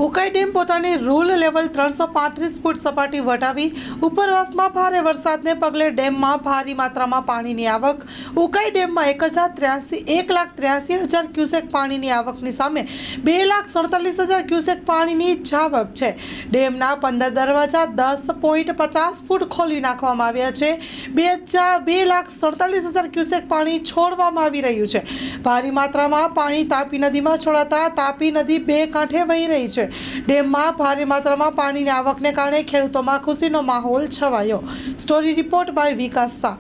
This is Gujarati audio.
ઉકાઈ ડેમ પોતાની રૂલ લેવલ 335 ફૂટ સપાટી વટાવી ઉપરવાસમાં ભારે વરસાદને પગલે ડેમમાં ભારે માત્રામાં પાણીની આવક. ઉકાઈ ડેમમાં 1,83,000 ક્યુસેક પાણીની આવકની સામે 2,47,000 ક્યુસેક પાણીની જાવક છે. ડેમના 15 દરવાજા 10.50 ફૂટ ખોલી નાખવામાં આવ્યા છે. 2,47,000 ક્યુસેક પાણી છોડવામાં આવી રહ્યું છે. ભારે માત્રામાં પાણી તાપી નદીમાં છોડાતા તાપી નદી બે કાંઠે વહી રહી છે. ડેમમાં ભારે માત્રામાં પાણીની આવકને કારણે ખેડૂતોમાં ખુશીનો માહોલ છવાયો. Story report by Vikas Shah.